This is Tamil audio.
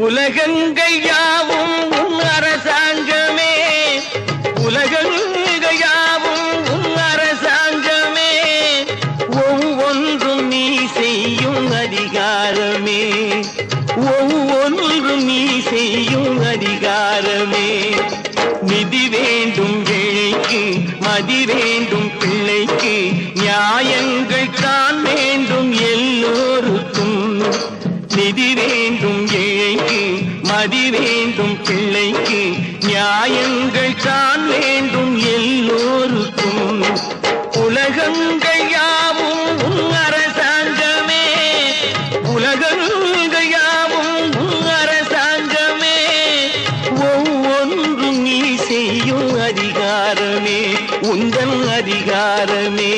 உலகங்கள் யாவும் உன் அரசாங்கமே, உலகங்கள் யாவும் உன் அரசாங்கமே, ஒவ்வொன்றும் நீ செய்யும் அதிகாரமே, ஒவ்வொன்றும் நீ செய்யும் அதிகாரமே. நிதி வேண்டும் ஏழைக்கு, மதி வேண்டும் பிள்ளைக்கு, நியாயங்கள் தான் வேண்டும் எல்லோருக்கும். நிதி வேண்டும் ஏழைக்கு, மதி வேண்டும் பிள்ளைக்கு, நியாயங்கள் தான் வேண்டும் எல்லோருக்கும். உலகங்கள் யாவும் உன் அரசாங்கமே, உலகங்கள் யாவும் உன் அரசாங்கமே, ஒவ்வொன்றும் நீ செய்யும் அதிகாரமே, உந்தன் அதிகாரமே.